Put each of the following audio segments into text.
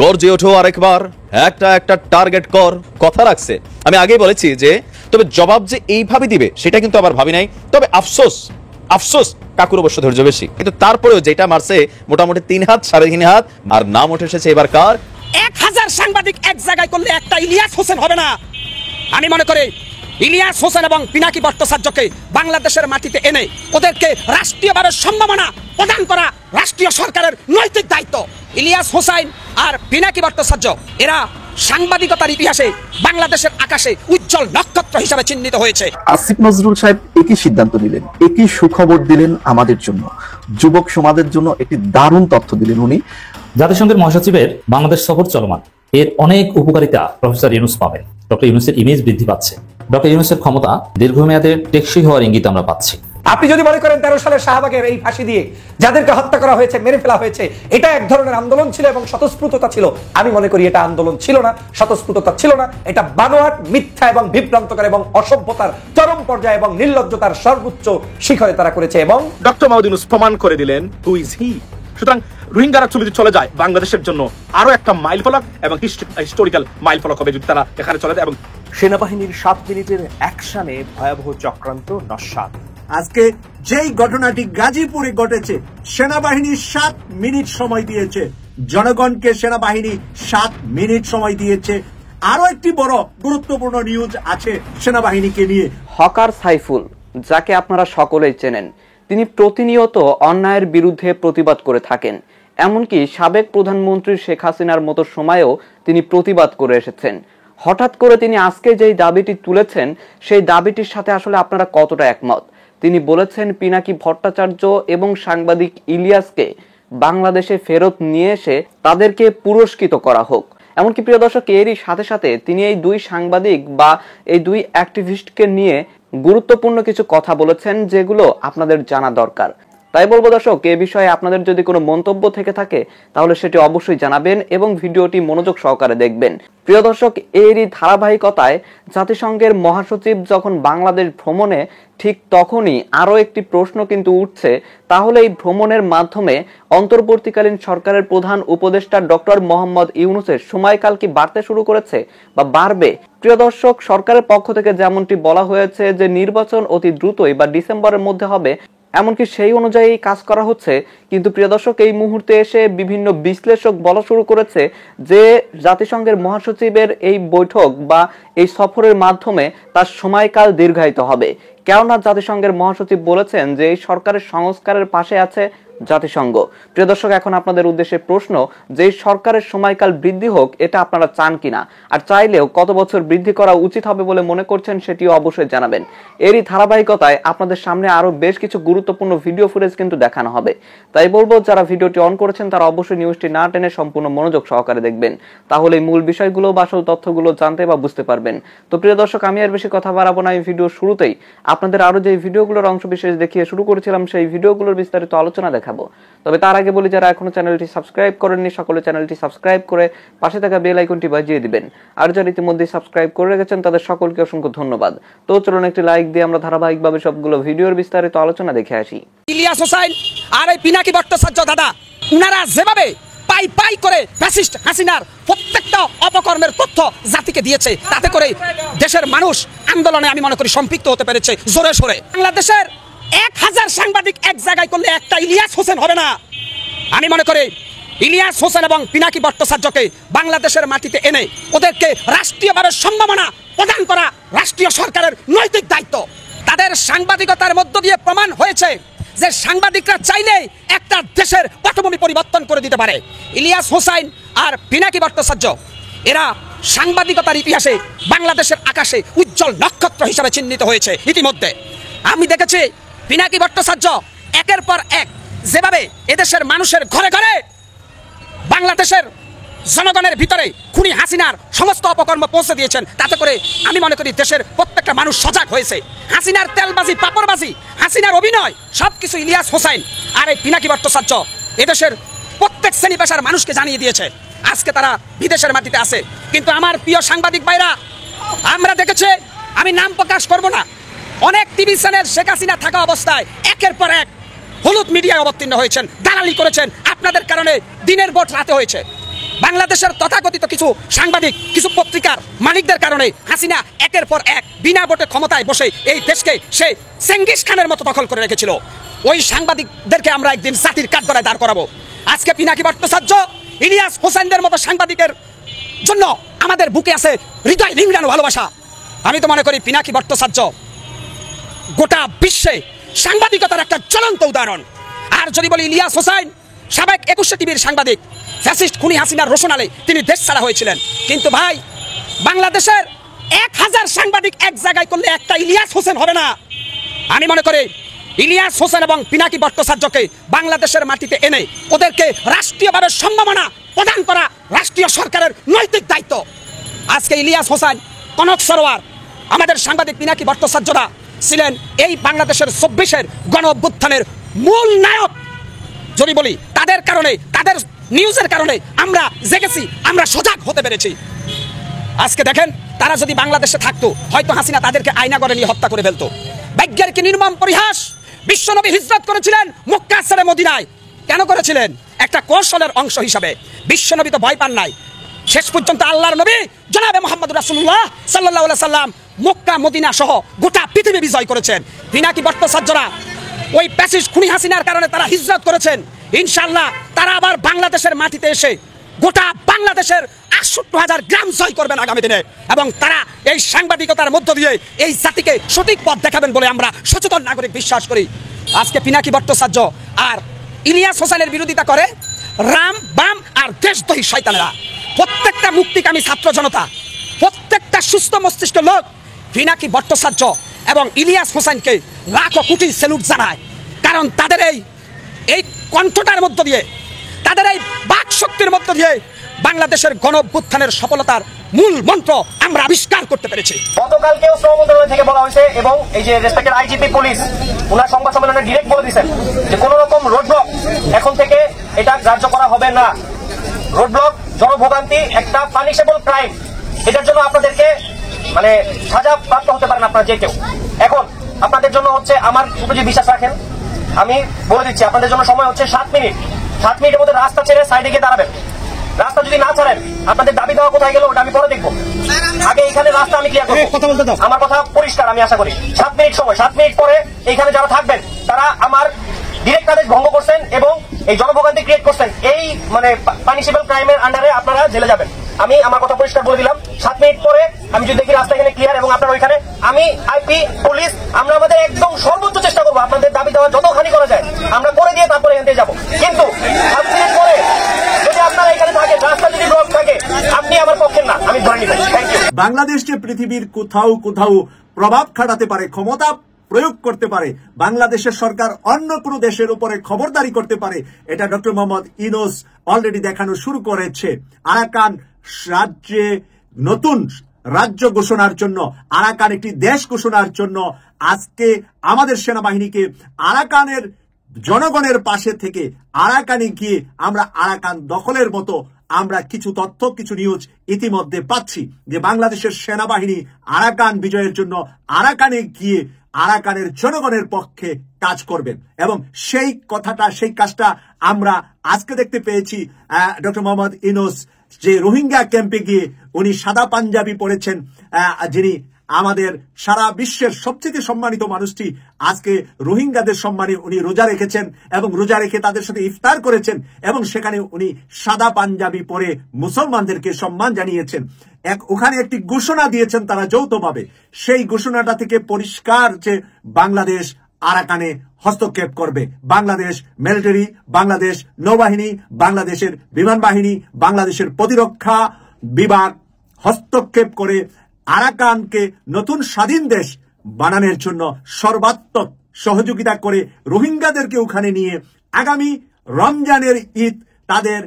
গর্জে ওঠো আরেকবার, একটা একটা টার্গেট কর। কথা রাখছে। আমি আগেই বলেছি যে তবে জবাব যে এইভাবে দিবে সেটা কিন্তু আবার ভাবি নাই। তবে আফসোস কাকুর অবশ্য ধৈর্য বেশি, কিন্তু তারপরেও যেটা মারছে মোটামুটি 3 হাত 3.5 হাত। আর নাম উঠে এসেছে এবার কার? 1000 সাংবাদিক এক জায়গায় করলে একটা ইলিয়াস হোসেন হবে না। আমি মনে করি ইলিয়াস হোসেন এবং পিনাকি ভট্টাচার্যকে বাংলাদেশের মাটিতে এনে ওদেরকে রাষ্ট্রীয়ভাবে সম্মাননা প্রদান করা রাষ্ট্রীয় সরকারের নৈতিক দায়িত্ব। ইলিয়াস হোসেন আর পিনাকি ভট্টাচার্য এরা সাংবাদিকতার ইতিহাসে বাংলাদেশের আকাশে উজ্জ্বল নক্ষত্র হিসেবে চিহ্নিত হয়েছে। আসিফ নজরুল সাহেব একই সিদ্ধান্ত নিলেন, একই সুখবর দিলেন আমাদের জন্য, যুবক সমাজের জন্য একটি দারুণ তথ্য দিলেন উনি। জাতিসংঘের মহাসচিবের বাংলাদেশ সফর চলমান, এর অনেক উপকারিতা প্রফেসর ইউনূস পাবেন। ডক্টর ইউনূসের ইমেজ বৃদ্ধি পাচ্ছে, ডক্টর ইউনূসের ক্ষমতা দীর্ঘমেয়াদে টেকসই হওয়ার ইঙ্গিত আমরা পাচ্ছি। আপনি যদি মনে করেন 13 সালের শাহবাগের এই ফাঁসি দিয়ে যাদেরকে হত্যা করা হয়েছে, মেরে ফেলা হয়েছে, এটা এক ধরনের আন্দোলন ছিল এবং স্বতঃস্ফূর্ততা ছিল, আমি মনে করি এটা আন্দোলন ছিল না, স্বতঃস্ফূর্ততা ছিল না। এটা বানোয়াট, মিথ্যা এবং বিভ্রান্তকর এবং অসভ্যতার চরম পর্যায়ে এবং নির্লজ্জতার সর্বোচ্চ শিখরে তারা করেছে। এবং ডক্টর মাহমুদ ইউনূস প্রমাণ করে দিলেন হু ইজ হি। সুতরাং রোহিঙ্গারা যদি চলে যায় বাংলাদেশের জন্য আরো একটা মাইলফলক এবং হিস্টোরিক্যাল মাইলফলক হবে যদি তারা এখানে চলে যায়। এবং সেনাবাহিনীর 7 মিনিটের অ্যাকশনে ভয়াবহ চক্রান্ত নস্যাৎ। আজকে যেই ঘটনাটি গাজীপুরে ঘটেছে, সেনাবাহিনী 7 মিনিট সময় দিয়েছে, জনগণকে সেনাবাহিনী 7 মিনিট সময় দিয়েছে। আরো একটি বড় গুরুত্বপূর্ণ নিউজ আছে সেনাবাহিনীকে নিয়ে। হকার সাইফুল, যাকে আপনারা সকলেই চেনেন, তিনি প্রতিনিয়ত অন্যায়ের বিরুদ্ধে প্রতিবাদ করে থাকেন। এমনকি সাবেক প্রধানমন্ত্রী শেখ হাসিনার মতো সময়েও তিনি প্রতিবাদ করে এসেছেন। হঠাৎ করে তিনি আজকে যেই দাবিটি তুলেছেন, সেই দাবিটির সাথে আসলে আপনারা কতটা একমত? তিনি বলেছেন পিনাকি ভট্টাচার্য এবং সাংবাদিক ইলিয়াসকে বাংলাদেশে ফেরত নিয়ে এসে তাদেরকে পুরস্কৃত করা হোক। এমনকি প্রিয় দর্শক, এরই সাথে সাথে তিনি এই 2 সাংবাদিক বা এই 2 অ্যাক্টিভিস্টকে নিয়ে গুরুত্বপূর্ণ কিছু কথা বলেছেন, যেগুলো আপনাদের জানা দরকার। তাই বলবো দর্শক, এ বিষয়ে আপনাদের যদি কোনো মন্তব্য থেকে থাকে তাহলে সেটি অবশ্যই জানাবেন এবং ভিডিওটি মনোযোগ সহকারে দেখবেন। প্রিয় দর্শক, এরই ধারাবাহিকতায় জাতিসংঘের মহাসচিব যখন বাংলাদেশ ভ্রমণে, ঠিক তখনই আরো একটি প্রশ্ন কিন্তু উঠছে, তাহলে এই ভ্রমণের মাধ্যমে অন্তর্বর্তীকালীন সরকারের প্রধান উপদেষ্টা ডক্টর মোহাম্মদ ইউনূসের সময়কাল কি বাড়তে শুরু করেছে বা বাড়বে? প্রিয় দর্শক, সরকারের পক্ষ থেকে যেমনটি বলা হয়েছে যে নির্বাচন অতি দ্রুতই বা ডিসেম্বরের মধ্যে হবে, এমনকি সেই অনুযায়ী কাজ করা হচ্ছে। কিন্তু প্রিয় দর্শক, এই মুহূর্তে এসে বিভিন্ন বিশ্লেষক বলা শুরু করেছে যে জাতিসংঘের মহাসচিবের এই বৈঠক বা এই সফরের মাধ্যমে তার সময়কাল দীর্ঘায়িত হবে। কেননা জাতিসংঘের মহাসচিব বলেছেন যে এই সরকারের সংস্কারের পাশে আছে জাতিসংঘ। প্রিয় দর্শক, এখন আপনাদের উদ্দেশ্যে প্রশ্ন, যে সরকারের সময়কাল বৃদ্ধি হোক, এটা আপনারা চান কিনা? আর চাইলেও কত বছর বৃদ্ধি করা উচিত হবে বলে মনে করছেন সেটিও অবশ্যই জানাবেন। এরই ধারাবাহিকতায় আপনাদের সামনে আরো বেশ কিছু গুরুত্বপূর্ণ ভিডিও ফুটেজ কিন্তু দেখানো হবে। তাই বলবো, যারা ভিডিওটি অন করেছেন তারা অবশ্যই নিউজটি না টেনে সম্পূর্ণ মনোযোগ সহকারে দেখবেন, তাহলে মূল বিষয়গুলো বা আসল তথ্যগুলো জানতে বা বুঝতে পারবেন। তো প্রিয় দর্শক, আমি আর বেশি কথা বাড়াবো না। এই ভিডিও শুরুতেই আপনাদের আরো যে ভিডিওগুলোর অংশ বিশেষ দেখিয়ে শুরু করেছিলাম, সেই ভিডিওগুলোর বিস্তারিত আলোচনা দেখাবো। তবে তার আগে বলি, যারা এখনো চ্যানেলটি সাবস্ক্রাইব করেননি সকলে চ্যানেলটি সাবস্ক্রাইব করে পাশে থাকা বেল আইকনটি বাজিয়ে দিবেন। আর যারা ইতিমধ্যে সাবস্ক্রাইব করে রেখেছেন তাদের সকলকে অসংখ্য ধন্যবাদ। তো চলুন একটি লাইক দিয়ে আমরা ধারাবাহিকভাবে সবগুলো ভিডিওর বিস্তারিত আলোচনা দেখে আসি। ইলিয়াস হোসেন আর এই পিনাকি ভট্টাচার্য দাদা, উনারা যেভাবে পাই পাই করে ফ্যাসিস্ট হাসিনার প্রত্যেকটা অপকর্মের তথ্য জাতিকে দিয়েছে, তাতে করে দেশের মানুষ আন্দোলনে আমি মনে করি সম্পৃক্ত হতে পেরেছে জোরে সোরে। বাংলাদেশের 1000 সাংবাদিক এক জায়গায় করলে একটা ইলিয়াস হোসেন হবে না। আমি মনে করি ইলিয়াস হোসেন এবং পিনাকি ভট্টাচার্যকে বাংলাদেশের মাটিতে এনে ওদেরকে রাষ্ট্রীয়ভাবে সম্মাননা প্রদান করা রাষ্ট্রীয় সরকারের নৈতিক দায়িত্ব। তাদের সাংবাদিকতার মধ্য দিয়ে প্রমাণ হয়েছে যে সাংবাদিকরা চাইলেই একটা দেশের পটভূমি পরিবর্তন করে দিতে পারে। ইলিয়াস হোসেন আর পিনাকি ভট্টাচার্য এরা সাংবাদিকতার ইতিহাসে বাংলাদেশের আকাশে উজ্জ্বল নক্ষত্র হিসেবে চিহ্নিত হয়েছে ইতিমধ্যে। আমি দেখেছি পিনাকি ভট্টাচার্য একের পর এক যেভাবে এদেশের মানুষের ঘরে ঘরে বাংলাদেশের জনগণের ভিতরে খুনি হাসিনার সমস্ত অপকর্ম পৌঁছে দিয়েছেন, তাতে করে আমি মনে করি দেশের প্রত্যেকটা মানুষ সজাগ হয়েছে। হাসিনার তেলবাজি, পাপড়বাজি, হাসিনার অভিনয় সবকিছু ইলিয়াস হোসেন আর এই পিনাকি ভট্টাচার্য এদেশের প্রত্যেক শ্রেণী পেশার মানুষকে জানিয়ে দিয়েছে। আজকে তারা বিদেশের মাটিতে আছে। কিন্তু আমার প্রিয় সাংবাদিক ভাইরা, আমরা দেখেছি, আমি নাম প্রকাশ করব না, অনেক টিভি চ্যানেল শেখ হাসিনা থাকা অবস্থায় একের পর এক হলুদ মিডিয়ায় অবতীর্ণ হয়েছেন, দালালি করেছেন। আপনাদের কারণে দিনের ভোট রাতে হয়েছে। বাংলাদেশের তথাকথিত কিছু সাংবাদিক, কিছু পত্রিকার মালিকদের কারণে হাসিনা একের পর এক বিনা ভোটে ক্ষমতায় বসে এই দেশকে সে চেঙ্গিস খানের মতো দখল করে রেখেছিল। ওই সাংবাদিকদেরকে আমরা একদিন জাতির কাঠগড়ায় দাঁড় করাবো। আজকে পিনাকি ভট্টাচার্য, ইলিয়াস হোসেনদের মতো সাংবাদিকের জন্য আমাদের বুকে আছে হৃদয় রিংড়ানো ভালোবাসা। আমি তো মনে করি পিনাকি ভট্টাচার্য গোটা বিশ্বে সাংবাদিকতার একটা জ্বলন্ত উদাহরণ। আর যদি বলি ইলিয়াস হোসেন, সাবেক 21 টিভির সাংবাদিক, ফ্যাসিস্ট খুনি হাসিনার রোশনালে তিনি দেশ ছাড়া হয়েছিলেন। কিন্তু ভাই, বাংলাদেশের 1000 সাংবাদিক এক জায়গায় করলে একটা ইলিয়াস হোসেন হবে না। আমি মনে করি ইলিয়াস হোসেন এবং পিনাকি ভট্টাচার্যকে বাংলাদেশের মাটিতে এনে ওদেরকে রাষ্ট্রীয়ভাবে সম্মাননা প্রদান করা রাষ্ট্রীয় সরকারের নৈতিক দায়িত্ব। আজকে ইলিয়াস হোসেন, কনক সরোয়ার, আমাদের সাংবাদিক পিনাকি ভট্টাচার্যরা ছিলেন এই বাংলাদেশের 24-এর গণ অভ্যুত্থানের মূল নায়ক। যদি বলি তাদের কারণে, তাদের নিউজের কারণে আমরা জেগেছি, আমরা সজাগ হতে পেরেছি। আজকে দেখেন, তারা যদি বাংলাদেশে থাকতো হয়তো হাসিনা তাদেরকে আয়না করে নিয়ে হত্যা করে ফেলতো। ভাগ্যের কি নির্মম পরিহাস! বিশ্বনবী হিজরত করেছিলেন মক্কা ছেড়ে মদিনায়। কেন করেছিলেন? একটা কৌশলের অংশ হিসাবে। বিশ্বনবী তো ভয় পান নাই। শেষ পর্যন্ত আল্লাহর নবী জনাবে মুহাম্মদ রাসূলুল্লাহ সাল্লাল্লাহু আলাইহি সাল্লাম মক্কা মদিনা সহ গোটা পৃথিবী বিজয় করেছেন। পিনাকি ভট্টাচার্যরা ওই প্যাসিস্ট খুনি হাসিনার কারণে তারা হিজরত করেছেন। ইনশাআল্লাহ তারা আবার বাংলাদেশের মাটিতে এসে গোটা বাংলাদেশের 68,000 গ্রাম জয় করবেন আগামী দিনে, এবং তারা এই সাংবাদিকতার মধ্য দিয়ে এই জাতিকে সঠিক পথ দেখাবেন বলে আমরা সচেতন নাগরিক বিশ্বাস করি। আজকে পিনাকি ভট্টাচার্য আর ইলিয়াস হোসেনের বিরোধিতা করে রাম, বাম আর দেশদ্রোহী শয়তানেরা। প্রত্যেকটা মুক্তিকামী ছাত্র জনতা, প্রত্যেকটা সুস্থ মস্তিষ্ক লোক পিনাকি ভট্টাচার্য এবং ইলিয়াস হোসেনকে লাখো কোটি স্যালুট জানায়। কারণ তাদের এই কণ্ঠটার মধ্য দিয়ে, তাদের এই বাক শক্তির মধ্য দিয়ে বাংলাদেশের গণ অভ্যুত্থানের সফলতার মূল মন্ত্র আমরা আবিষ্কার করতে পেরেছি। গতকালকেও শ্রম মন্ত্রণালয় থেকে বলা হয়েছে এবং এই যে রেসপেক্টেড আইজিপি পুলিশ ওনার সংবাদ সম্মেলনে ডিরেক্ট বলে দিয়েছেন যে কোন রকম রোডব্লক এখন থেকে এটা গ্রাহ্য করা হবে না। রোডব্লক জনভোগান্তি একটা পানিশেবল ক্রাইম, এটার জন্য আপনাদেরকে মানে সাজা প্রাপ্ত হতে পারেন আপনারা যে কেউ। এখন আপনাদের জন্য হচ্ছে, আমার উপর যে বিশ্বাস রাখেন, আমি বলে দিচ্ছি আপনাদের জন্য সময় হচ্ছে 7 মিনিট। 7 মিনিটের মধ্যে রাস্তা ছেড়ে সাইডে গিয়ে দাঁড়াবেন। রাস্তা যদি না ছাড়েন, আপনাদের দাবি দেওয়া কোথায় গেল ওটা আমি পরে দেখবো। আগে এখানে রাস্তা আমি ক্লিয়ার করবো। আমার কথা পরিষ্কার, আমি আশা করি 7 মিনিট সময়। 7 মিনিট পরে এখানে যারা থাকবেন তারা আমার ডিরেক্ট আদেশ ভঙ্গ করছেন এবং এই জনভোগান্তি ক্রিয়েট করছেন, এই মানে পানিশেবল ক্রাইমের আন্ডারে আপনারা জেলে যাবেন। আমি আমার কথা পরিষ্কার বলে দিলাম। 7 মিনিট পরে আমি যদি দেখি রাস্তা এখানে ক্লিয়ার এবং আপনার ওইখানে, আমি আইপি পুলিশ আমরা আমাদের একদম সর্বোচ্চ চেষ্টা করবো আপনাদের দাবি দেওয়া যতখানি করা যায় আমরা করে দিয়ে তারপরে এখান থেকে যাবো। কিন্তু 7 মিনিট পরে যদি আপনারা এখানে থাকেন, রাস্তা যদি ব্লক থাকে, আপনি আমার পক্ষের না, আমি ধরে নিবেন। Thank you. বাংলাদেশ যে পৃথিবীর কোথাও কোথাও প্রভাব খাটাতে পারে, ক্ষমতা প্রয়োগ করতে পারে, বাংলাদেশের সরকার অন্য কোনো দেশের উপরে খবরদারি করতে পারে, এটা ডক্টর মোহাম্মদ ইউনূস অলরেডি দেখানো শুরু করেছে। আরাকান রাজ্যে নতুন রাজ্য ঘোষণার জন্য, আরাকান একটি দেশ ঘোষণার জন্য আজকে আমাদের সেনাবাহিনীকে আরাকানের জনগণের পাশে থেকে আরাকানে গিয়ে আমরা আরাকান দখলের মতো আমরা কিছু তথ্য, কিছু নিউজ ইতিমধ্যে পাচ্ছি যে বাংলাদেশের সেনাবাহিনী আরাকান বিজয়ের জন্য আরাকানে গিয়ে আরাকানের জনগণের পক্ষে কাজ করবেন। এবং সেই কথাটা, সেই কাজটা আমরা আজকে দেখতে পেয়েছি। ডক্টর মোহাম্মদ ইউনূস যে রোহিঙ্গা ক্যাম্পে গিয়ে উনি সাদা পাঞ্জাবি পরেছেন, যিনি আমাদের সারা বিশ্বের সবচেয়ে সম্মানিত মানুষটি, আজকে রোহিঙ্গাদের সম্মানে উনি রোজা রেখেছেন এবং রোজা রেখে তাদের সাথে ইফতার করেছেন এবং সেখানে উনি সাদা পাঞ্জাবি পরে মুসলমানদেরকে সম্মান জানিয়েছেন। ওখানে একটি ঘোষণা দিয়েছেন তারা যৌথভাবে। সেই ঘোষণাটা থেকে পরিষ্কার যে বাংলাদেশ আরাকানে হস্তক্ষেপ করবে। বাংলাদেশ মিলিটারি, বাংলাদেশ নৌবাহিনী, বাংলাদেশের বিমান বাহিনী, বাংলাদেশের প্রতিরক্ষা বিভাগ হস্তক্ষেপ করে আরাকানকে নতুন স্বাধীন দেশ বানানোর জন্য সর্বাত্মক সহযোগিতা করে রোহিঙ্গাদেরকে ওখানে নিয়ে আগামী রমজানের ঈদ তাদের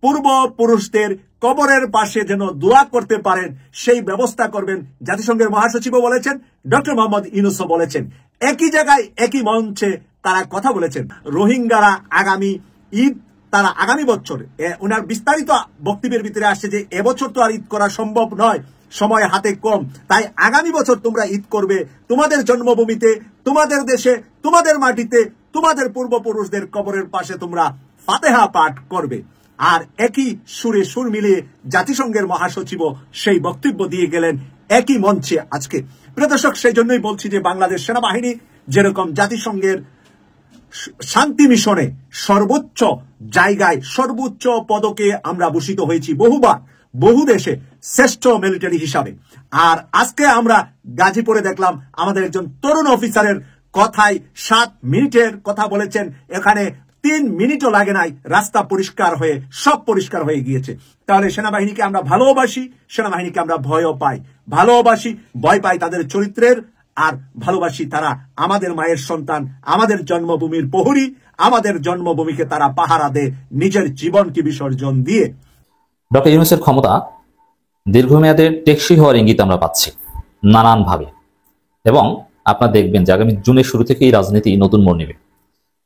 পূর্বপুরুষদের কবরের পাশে যেন দোয়া করতে পারেন সেই ব্যবস্থা করবেন। জাতিসংঘের মহাসচিবও বলেছেন, ডক্টর মোহাম্মদ ইউনূসও বলেছেন, একই জায়গায় একই মঞ্চে তারা কথা বলেছেন। রোহিঙ্গারা আগামী ঈদ, তারা আগামী বছর, ওনার বিস্তারিত বক্তব্যের ভিতরে আসছে যে এবছর তো আর ঈদ করা সম্ভব নয়, সময় হাতে কম, তাই আগামী বছর তোমরা ঈদ করবে তোমাদের জন্মভূমিতে, তোমাদের দেশে, তোমাদের মাটিতে, তোমাদের পূর্বপুরুষদের কবরের পাশে তোমরা ফাতেহা পাঠ করবে। আর একই সুরে সুর মিলিয়ে জাতিসংঘের মহাসচিবও সেই বক্তব্য দিয়ে গেলেন একই মঞ্চে আজকে। প্রিয় দর্শক, সেই জন্যই বলছি যে বাংলাদেশ সেনাবাহিনী যেরকম জাতিসংঘের শান্তি মিশনে সর্বোচ্চ জায়গায় সর্বোচ্চ পদকে আমরা ভূষিত হয়েছি বহুবার, বহু দেশে শ্রেষ্ঠ মিলিটারি হিসাবে। আর আজকে আমরা গাজীপুরে দেখলাম আমাদের একজন তরুণ অফিসারের কথায় 7 মিনিটের কথা বলেছেন, এখানে 3 মিনিটও লাগে নাই, রাস্তা পরিষ্কার হয়ে সব পরিষ্কার হয়ে গিয়েছে। তাহলে সেনাবাহিনীকে আমরা ভালোবাসি, সেনাবাহিনীকে আমরা ভয়ও পাই, ভালোবাসি ভয় পাই তাদের চরিত্রের, আর ভালোবাসি তারা আমাদের মায়ের সন্তান, আমাদের জন্মভূমির প্রহরী, আমাদের জন্মভূমিকে তারা পাহারা দেয় নিজের জীবনকে বিসর্জন দিয়ে। ডক্টর ইউনূসের ক্ষমতা দীর্ঘমেয়াদে টেকসই হওয়ার ইঙ্গিত আমরা পাচ্ছি নানানভাবে, এবং আপনারা দেখবেন যে আগামী জুনের শুরু থেকেই রাজনীতি নতুন মোড় নেবে।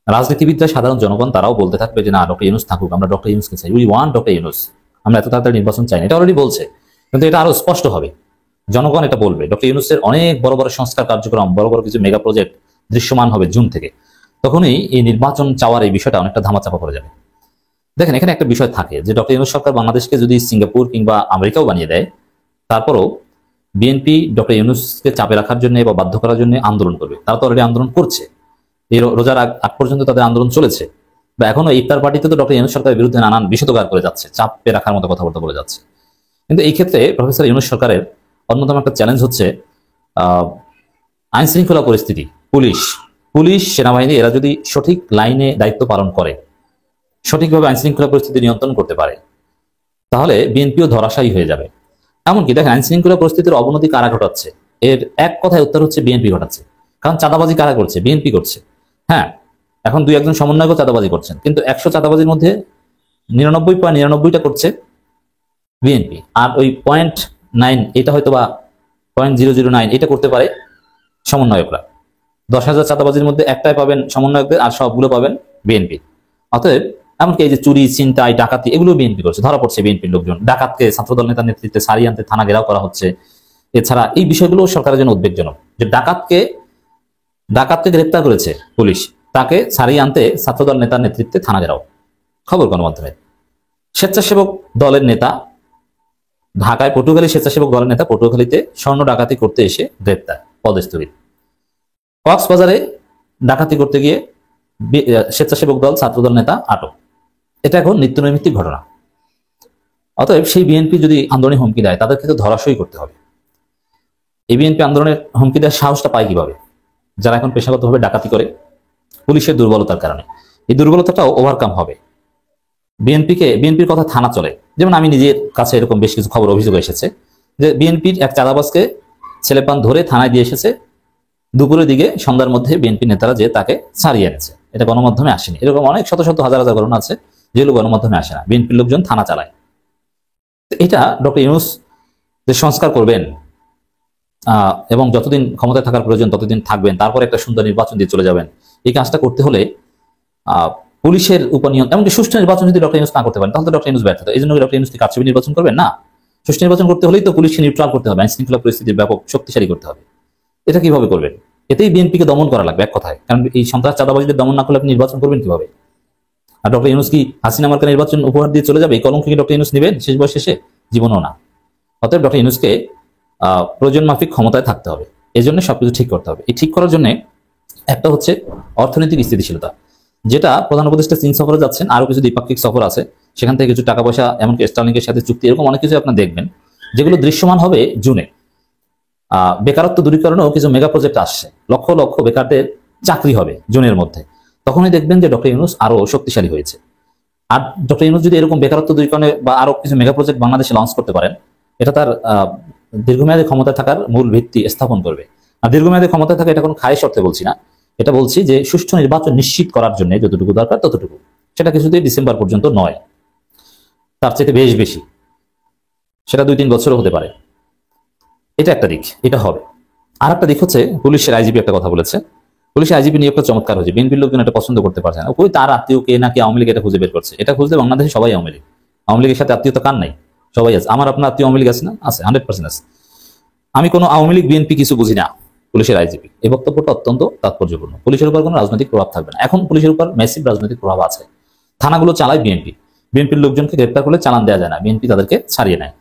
রাজনীতিবিদরা, সাধারণ জনগণ তারাও বলতে থাকবে যে না, ডক্টর ইউনূস থাকুক, আমরা ডক্টর ইউনূসকে চাই, উই ওয়ান্ট ডক্টর ইউনূস, আমরা এত তাড়াতাড়ি নির্বাচন চাই না। এটা অলরেডি বলছে, কিন্তু এটা আরো স্পষ্ট হবে, জনগণ এটা বলবে। ডক্টর ইউনূসের অনেক বড় বড় সংস্কার কার্যক্রম, বড় বড় কিছু মেগা প্রজেক্ট দৃশ্যমান হবে জুন থেকে, তখনই এই নির্বাচন চাওয়ার এই বিষয়টা অনেকটা ধামাচাপা পড়ে যাবে। দেখেন, এখানে একটা বিষয় থাকে যে ডক্টর ইউনূস সরকার বাংলাদেশকে যদি সিঙ্গাপুর কিংবা আমেরিকাও বানিয়ে দেয়, তারপরও বিএনপি ডক্টর ইউনূসকে চাপে রাখার জন্য বা বাধ্য করার জন্য আন্দোলন করবে। তারা তো অলরেডি আন্দোলন করছে, এই রোজার আগ পর্যন্ত তাদের আন্দোলন চলেছে, বা এখনো ইফতার পার্টিতে তো ডক্টর ইউনূস সরকারের বিরুদ্ধে নানান বিষোদগার করে যাচ্ছে, চাপে রাখার মতো কথাবার্তা বলে যাচ্ছে। কিন্তু এই ক্ষেত্রে প্রফেসর ইউনূস সরকারের অন্যতম একটা চ্যালেঞ্জ হচ্ছে আইন শৃঙ্খলা পরিস্থিতি। পুলিশ, সেনাবাহিনী এরা যদি সঠিক লাইনে দায়িত্ব পালন করে, সঠিকভাবে আইন শৃঙ্খলা পরিস্থিতি নিয়ন্ত্রণ করতে পারে, তাহলে বিএনপিও ধরাশায়ী হয়ে যাবে। এমনকি দেখেন, আইন শৃঙ্খলা পরিস্থিতির অবনতি কারা ঘটাচ্ছে, এর এক কথায় উত্তর হচ্ছে বিএনপি ঘটাচ্ছে। কারণ চাঁদাবাজি কারা করছে? বিএনপি করছে। হ্যাঁ, এখন 2-1 সমন্বয়কও চাঁদাবাজি করছেন, কিন্তু 100 চাঁদাবাজির মধ্যে 99.99টা করছে বিএনপি, আর ওই 0.9 এটা হয়তো বা 0.009 এটা করতে পারে সমন্বয়করা। 10,000 চাঁদাবাজির মধ্যে একটাই পাবেন সমন্বয়কদের, আর সবগুলো পাবেন বিএনপি। অতএব এমনকি এই যে চুরি, ছিনতাই, ডাকাতি এগুলো বিএনপি করছে, ধরা পড়ছে বিএনপির লোকজন। ডাকাতকে ছাত্রদল নেতার নেতৃত্বে সারিয়ে আনতে থানা ঘেরাও করা হচ্ছে। এছাড়া এই বিষয়গুলো সরকারের জন্য উদ্বেগজনক, যে ডাকাতকে গ্রেপ্তার করেছে পুলিশ, তাকে ছাড়িয়ে আনতে ছাত্রদল নেতার নেতৃত্বে থানা ঘেরাও, খবর গণমাধ্যমে। স্বেচ্ছাসেবক দলের নেতা ঢাকায়, পটুয়াখালী স্বেচ্ছাসেবক দলের নেতা পটুয়াখালীতে স্বর্ণ ডাকাতি করতে এসে গ্রেপ্তার, পদস্থগিত। কক্সবাজারে ডাকাতি করতে গিয়ে স্বেচ্ছাসেবক দল ছাত্রদল নেতা আটক। এটা এখন নিত্যনৈমিত্তিক ঘটনা। অতএব সেই বিএনপি যদি আন্দোলনে হুমকি দেয়, তাদেরকে তো ধরাশয়ী করতে হবে। এই বিএনপি আন্দোলনের হুমকি দেওয়ার সাহসটা পায় কিভাবে? যারা এখন পেশাগতভাবে ডাকাতি করে পুলিশের দুর্বলতার কারণে। এই দুর্বলতাটাও ওভারকাম হবে। বিএনপির কথা থানা চলে, যেমন আমি নিজের কাছে এরকম বেশ কিছু খবর, অভিযোগ এসেছে যে বিএনপির এক চাঁদাবাজকে ছেলেপান ধরে থানায় দিয়ে এসেছে, দুপুরের দিকে সন্ধ্যার মধ্যে বিএনপি নেতারা যে তাকে ছাড়িয়ে এনেছে। এটা গণমাধ্যমে আসেনি। এরকম অনেক শত শত হাজার হাজার ঘটনা আছে যেগুলো গণমাধ্যমে আসে না, বিএনপির লোকজন থানা চালায়। এটা ডক্টর ইউনূস যে সংস্কার করবেন এবং যতদিন ক্ষমতায় থাকার প্রয়োজন ততদিন থাকবেন, তারপরে একটা সুন্দর নির্বাচন দিয়ে চলে যাবেন, এই কাজটা করতে হলে পুলিশের উপর নিয়ন্ত্রণ, এমনকি সুষ্ঠু নির্বাচন যদি ডক্টর ইউনূস না করতে পারেন, তাহলে তো ডক্টর ইউনূস ব্যর্থ। এই জন্য ডক্টর ইউনূস কি কারচুপি নির্বাচন করবেন? না, সুষ্ঠু নির্বাচন করতে হলেই তো পুলিশকে নিউট্রাল করতে হবে, আইন শৃঙ্খলা পরিস্থিতি ব্যাপক শক্তিশালী করতে হবে। এটা কিভাবে করবেন? এতেই বিএনপিকে দমন করা লাগবে এক কথায়। কারণ এই সন্ত্রাস চাঁদাবাজিদের দমন না করলে আপনি নির্বাচন করবেন কিভাবে? আর ডক্টর ইউনূস কি হাসিনা মার্কা নির্বাচন উপহার দিয়ে চলে যাবে? এই কলঙ্ক কি ডক্টর ইউনূস নেবেন শেষ বয়স শেষে? জীবনও না। অতএব ডক্টর ইউনূসকে প্রয়োজন মাফিক ক্ষমতায় থাকতে হবে, এই জন্য সবকিছু ঠিক করতে হবে। এই ঠিক করার জন্য একটা হচ্ছে অর্থনৈতিক স্থিতিশীলতা, যেটা প্রধান উপদেষ্টা চীন সফরে যাচ্ছেন, আরো কিছু দ্বিপাক্ষিক সফর আছে, সেখান থেকে কিছু টাকা পয়সা, এমনকি স্টার্লিংকের সাথে চুক্তি, এরকম অনেক কিছু আপনার দেখবেন যেগুলো দৃশ্যমান হবে জুনে। বেকারত্ব দূরীকরণেও কিছু মেগা প্রজেক্ট আসছে, লক্ষ লক্ষ বেকারদের চাকরি হবে জুনের মধ্যে। তখনই দেখবেন যে ডক্টর ইউনূস আরো শক্তিশালী হয়েছে। আর ডক্টর ইউনূস যদি এরকম বেকারত্ব দূরীকরণে বা আরো কিছু মেগা প্রজেক্ট বাংলাদেশে লঞ্চ করতে পারেন, এটা তার দীর্ঘমেয়াদী ক্ষমতা থাকার মূল ভিত্তি স্থাপন করবে। আর দীর্ঘমেয়াদী ক্ষমতা থাকা এটা কোনো খায়েশ অর্থে বলছি না, এটা বলছি যে সুষ্ঠু নির্বাচন নিশ্চিত করার জন্য যতটুকু দরকার ততটুকু, সেটা কিছুতেই ডিসেম্বর পর্যন্ত নয়, তার চাইতে বেশ বেশি, সেটা 2-3 বছরও হতে পারে। এটা একটা দিক, এটা হবে। আর একটা দিক হচ্ছে পুলিশের আইজিপি একটা কথা বলেছে, পুলিশের আইজিপি নিয়োগটা চমৎকার হয়েছে। বিএনপির লোকজন এটা পছন্দ করতে পারছে না, ওই তার আত্মীয় কে নাকি আওয়ামী লীগ এটা খুঁজে বের করছে। এটা খুঁজলে বাংলাদেশে সবাই আওয়ামী লীগ, আওয়ামী লীগের সাথে আত্মীয়তা কার নাই? সবাই আছে। আমার আপনার আত্মীয় আওয়ামী লীগ আছে না? আছে, 100% আছে। আমি কোনো আওয়ামী লীগ বিএনপি কিছু বুঝি না। পুলিশের আইজিপি এই বক্তব্যটা অত্যন্ত তাৎপর্যপূর্ণ। পুলিশের উপর কোনো রাজনৈতিক প্রভাব থাকবে না। এখন পুলিশের উপর ম্যাসিভ রাজনৈতিক প্রভাব আছে। থানাগুলো চালায় বিএনপি, বিএনপির লোকজনকে গ্রেপ্তার করলে চালান দেওয়া যায় না, বিএনপি তাদেরকে ছাড়িয়ে নেয়।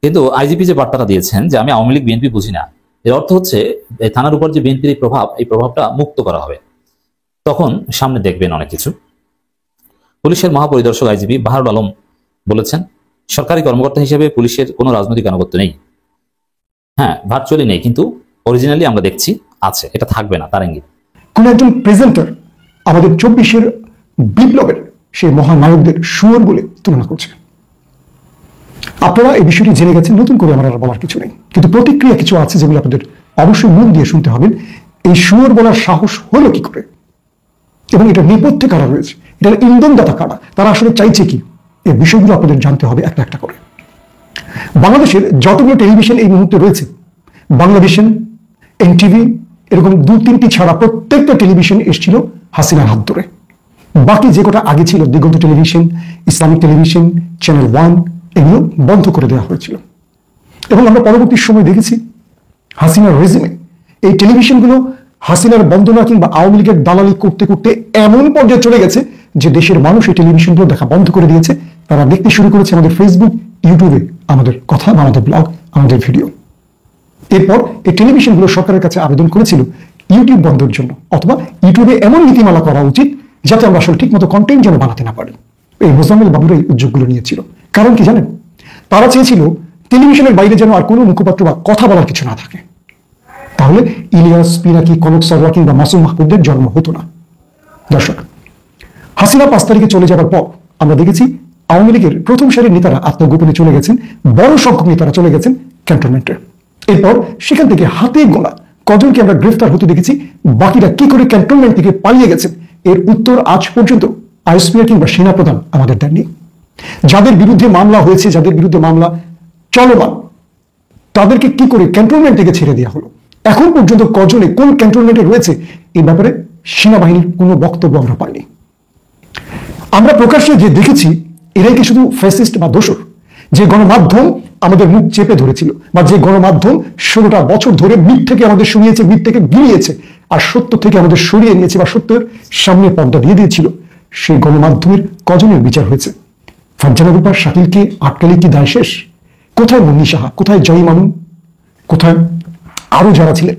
কিন্তু আইজিপি যে বার্তাটা দিয়েছেন যে আমি আওয়ামী লীগ বিএনপি বুঝি না, এর অর্থ হচ্ছে এই থানার উপর যে বিএনপির এই প্রভাবটা মুক্ত করা হবে। তখন সামনে দেখবেন অনেক কিছু। পুলিশের মহাপরিদর্শক আইজিপি বাহারুল আলম বলেছেন, সরকারি কর্মকর্তা হিসেবে পুলিশের কোনো রাজনৈতিক আনুগত্য নেই। হ্যাঁ, ভার্চুয়ালি নেই, কিন্তু অরিজিনালি আমরা দেখছি আছে, এটা থাকবে না, তার ইঙ্গিত। কোন একজন প্রেজেন্টার আমাদের 24-এর বিপ্লবের সেই মহানায়কদের শুয়োর বলে তুলনা করছে। আপনারা এই বিষয়টি জেনে গেছেন, নতুন করে আমার আর বলার কিছু নেই, কিন্তু প্রতিক্রিয়া কিছু আছে যেগুলো আপনাদের অবশ্যই মন দিয়ে শুনতে হবে। এই শুয়োর বলার সাহস হলো কি করে, এবং এটা নেপথ্যে কারা রয়েছে, এটার ইন্ধনদাতা কারা, তারা আসলে চাইছে কি, এই বিষয়গুলো আপনাদের জানতে হবে একটা একটা করে। বাংলাদেশের যতগুলো টেলিভিশন এই মুহূর্তে রয়েছে, বাংলাদেশন, এনটিভি, এরকম 2-3টি ছাড়া প্রত্যেকটা টেলিভিশন এসেছিল হাসিনার হাত ধরে। বাকি যে কটা আগে ছিল, দিগন্ত টেলিভিশন, ইসলামিক টেলিভিশন, চ্যানেল 1, এগুলো বন্ধ করে দেওয়া হয়েছিল। এবং আমরা পরবর্তী সময় দেখেছি হাসিনার রেজিমে এই টেলিভিশনগুলো হাসিনার বন্দনা কিংবা আওয়ামী লীগের দালালি করতে করতে এমন পর্যায়ে চলে গেছে যে দেশের মানুষ এই টেলিভিশনগুলো দেখা বন্ধ করে দিয়েছে। তারা দেখতে শুরু করেছে আমাদের ফেসবুক, ইউটিউবে আমাদের কথা, আমাদের ব্লগ, আমাদের ভিডিও। এরপর এই টেলিভিশনগুলো সরকারের কাছে আবেদন করেছিল ইউটিউব বন্ধের জন্য, অথবা ইউটিউবে এমন নীতিমালা করা উচিত যাতে আমরা আসলে ঠিক মতো কন্টেন্ট যেন বানাতে না পারি। এই মোজাম্মেল বাবুর এই উদ্যোগগুলো নিয়েছিল। কারণ কি জানেন, তারা চেয়েছিল টেলিভিশনের বাইরে যেন আর কোনো মুখপাত্র বা কথা বলার কিছু না থাকে, তাহলে ইলিয়াস, পিনাকি, কনক সরওয়ার কিংবা মাসুম মাহমুদের জন্ম হতো না। দর্শক, হাসিনা 5 তারিখে চলে যাওয়ার পর আমরা দেখেছি আওয়ামী লীগের প্রথম সারির নেতারা আত্মগোপনে চলে গেছেন, বড় সংখ্যক নেতারা চলে গেছেন ক্যান্টনমেন্টে। এরপর সেখান থেকে হাতে গোনা কজনকে আমরা গ্রেফতার হতে দেখেছি। বাকিরা কি করে ক্যান্টনমেন্ট থেকে পালিয়ে গেছেন, এর উত্তর আজ পর্যন্ত আইএসপিআর কিংবা সেনাপ্রধান আমাদের দেননি। যাদের বিরুদ্ধে মামলা হয়েছে, যাদের বিরুদ্ধে মামলা চলমান, তাদেরকে কি করে ক্যান্টনমেন্ট থেকে ছেড়ে দেওয়া হলো, এখন পর্যন্ত কজনে কোন ক্যান্টনমেন্টে রয়েছে, এই ব্যাপারে সেনাবাহিনীর কোনো বক্তব্য আমরা পাইনি। আমরা প্রকাশ্যে যে দেখেছি এরাই কি শুধু ফ্যাসিস্ট বা দোসর, যে গণমাধ্যম আমাদের মুখ চেপে ধরেছিল, বা যে গণমাধ্যম 16টা বছর ধরে মিথ্যেকে আমাদের শুনিয়েছে, মিথ্যেকে গিলিয়েছে, আর সত্য থেকে আমাদের সরিয়ে নিয়েছে বা সত্যের সামনে পর্দা দিয়ে দিয়েছিল, সেই গণমাধ্যমের কজনের বিচার হয়েছে? ফারজানা রূপা, শাকিলকে আটকালে কি দায় শেষ? কোথায় মুন্নি সাহা, কোথায় জয়ী মামুন, কোথায় আরো যারা ছিলেন,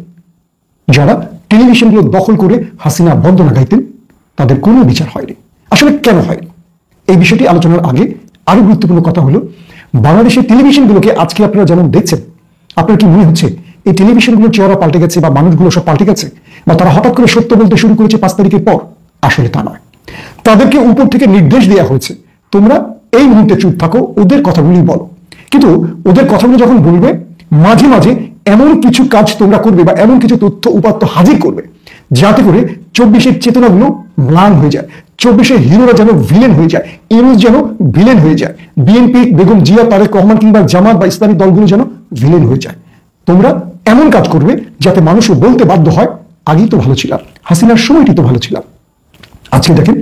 যারা টেলিভিশনগুলো দখল করে হাসিনা বন্দনা গাইতেন, তাদের কোনো বিচার হয়নি। আসলে কেন হয়নি, এই বিষয়টি আলোচনার আগে আরো গুরুত্বপূর্ণ কথা হলো, বাংলাদেশের টেলিভিশনগুলোকে আজকে আপনারা যেমন দেখছেন, আপনার কি মনে হচ্ছে এই টেলিভিশনগুলোর চেহারা পাল্টে গেছে বা মানুষগুলো সব পাল্টে গেছে, বা তারা হঠাৎ করে সত্য বলতে শুরু করেছে 5 তারিখের পর? আসলে তা নয়। তাদেরকে উপর থেকে নির্দেশ দেওয়া হয়েছে, তোমরা এই মুহূর্তে চুপ থাকো, ওদের কথাগুলি বলো। কিন্তু ওদের কথাগুলো যখন বলবে, মাঝে মাঝে এমন কিছু কাজ তোমরা করবে বা এমন কিছু তথ্য উপাত্ত হাজির করবে যাতে করে 24-এর চেতনাগুলো ম্লান হয়ে যায়, 24-এর হিরোরা যেন ভিলেন হয়ে যায়, ইউনুস যেন ভিলেন হয়ে যায়, বিএনপি, বেগম জিয়া, তারেক রহমান কিংবা জামাত বা ইসলামী দলগুলো যেন ভিলেন হয়ে যায়। তোমরা এমন কাজ করবে যাতে মানুষও বলতে বাধ্য হয়, আগেই তো ভালো ছিলাম, হাসিনার সময়টি তো ভালো ছিলাম। আজকে দেখেন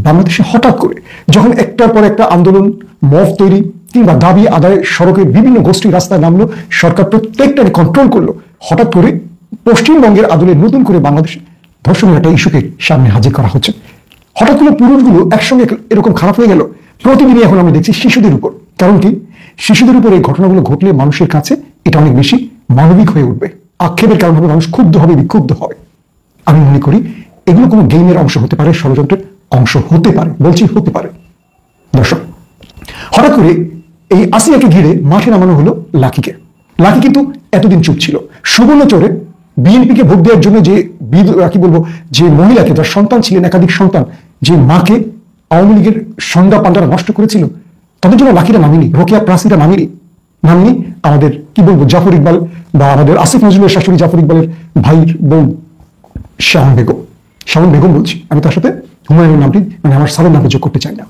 বাংলাদেশে হঠাৎ করে যখন একটার পর একটা আন্দোলন, মব তৈরি কিংবা দাবি আদায়, সড়কে বিভিন্ন গোষ্ঠী রাস্তায় নামলো, সরকার প্রত্যেকটাকে কন্ট্রোল করলো, হঠাৎ করে পশ্চিমবঙ্গের আদলে নতুন করে বাংলাদেশে ধর্ষণের একটা ইস্যুকে সামনে হাজির করা হচ্ছে। হঠাৎ করে পুরুষগুলো একসঙ্গে এরকম খারাপ হয়ে গেল। প্রতিদিনই এখন আমরা দেখছি শিশুদের উপর। কারণ কি, শিশুদের উপর এই ঘটনাগুলো ঘটলে মানুষের কাছে এটা অনেক বেশি মানবিক হয়ে উঠবে, আক্ষেপের কারণ হবে, মানুষ ক্ষুব্ধ হবে, বিক্ষুব্ধ হবে। আমি মনে করি এগুলো কোনো গেমের অংশ হতে পারে, ষড়যন্ত্রের অংশ হতে পারে, বলছি হতে পারে। দর্শক, হঠাৎ করে এই আসিয়াকে ঘিরে মাঠে নামানো হলো লাকিকে। লাকি কিন্তু এতদিন চুপ ছিল। সুবর্ণচরে বিএনপিকে ভোট দেওয়ার জন্য যে কি বলবো, যে মহিলাকে, যার সন্তান ছিলেন, একাধিক সন্তান, যে মাকে আওয়ামী লীগের সংজ্ঞা পান্ডারা নষ্ট করেছিল, তাদের জন্য লাকিরা নামেনি, রোকেয়া প্রাসীরা নামেনি আমাদের কি বলবো জাফর ইকবাল বা আমাদের আসিফ নজরুলের শাশুড়ি জাফর ইকবালের ভাইয়ের বউ শাওন বেগম বলছি আমি, তার সাথে হুমায়ুনের নামটি মানে আমার সারের নামে যোগ করতে চাই না।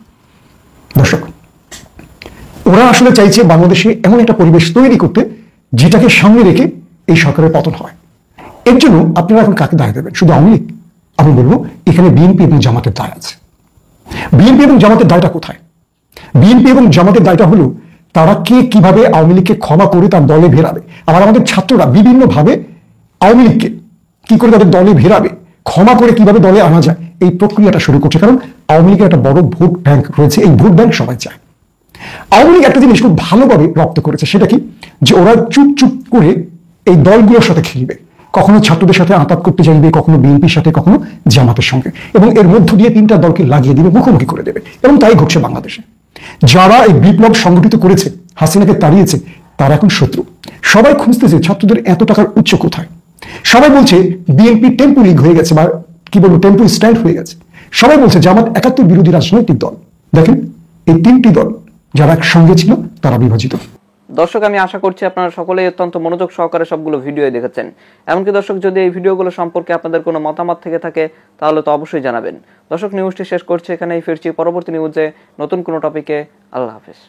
দর্শক, ওরা আসলে চাইছে বাংলাদেশে এমন একটা পরিবেশ তৈরি করতে যেটাকে সামনে রেখে এই সরকারের পতন হয়। এর জন্য আপনারা এখন কাকে দায় দেবেন? শুধু আওয়ামী লীগ? আমি বলবো এখানে বিএনপি এবং জামাতের দায় আছে। বিএনপি এবং জামাতের দায়টা কোথায়? বিএনপি এবং জামাতের দায়টা হলো তারা কে কিভাবে আওয়ামী লীগকে ক্ষমা করে তার দলে ভেরাবে। আবার আমাদের ছাত্ররা বিভিন্ন ভাবে আওয়ামী লীগকে কি করে তাদের দলে ভেরাবে, ক্ষমা করে কিভাবে দলে আনা যায় এই প্রক্রিয়াটা শুরু করছে। কারণ আওয়ামী লীগের একটা বড় ভোট ব্যাংক রয়েছে, এই ভোট ব্যাংক সবাই চায়। আওয়ামী লীগ একটা জিনিস খুব ভালোভাবে রপ্ত করেছে, সেটা কি, যে ওরা চুপ চুপ করে এই দলগুলোর সাথে খেলবে, কখনো ছাত্রদের সাথে আঁতাত করতে চাইবে, কখনো বিএনপির সাথে, কখনো জামাতের সঙ্গে, এবং এর মধ্য দিয়ে 3টা দলকে লাগিয়ে দিবে, মুখোমুখি করে দেবে। এবং তাই ঘটছে বাংলাদেশে। যারা এই বিপ্লব সংগঠিত করেছে, হাসিনাকে তাড়িয়েছে, তারা এখন শত্রু। সবাই খুঁজতেছে ছাত্রদের এত টাকার উৎস কোথায়। সবাই বলছে বিএনপি টেম্পো লীগ হয়ে গেছে, বা কি বলবো, টেম্পো স্ট্যান্ড হয়ে গেছে। সবাই বলছে জামাত 71 বিরোধী রাজনৈতিক দল। দেখেন, এই 3টি দল যারা একসঙ্গে ছিল তারা বিভাজিত। দর্শক, আমি আশা করছি আপনারা সকলেই অত্যন্ত মনোযোগ সহকারে সবগুলো ভিডিও দেখেছেন। এমনকি দর্শক, যদি এই ভিডিওগুলো সম্পর্কে আপনাদের কোনো মতামত থেকে থাকে তাহলে তো অবশ্যই জানাবেন। দর্শক, নিউজটি শেষ করছি এখানেই, ফিরছি পরবর্তী নিউজে নতুন কোনো টপিকে। আল্লাহ হাফেজ।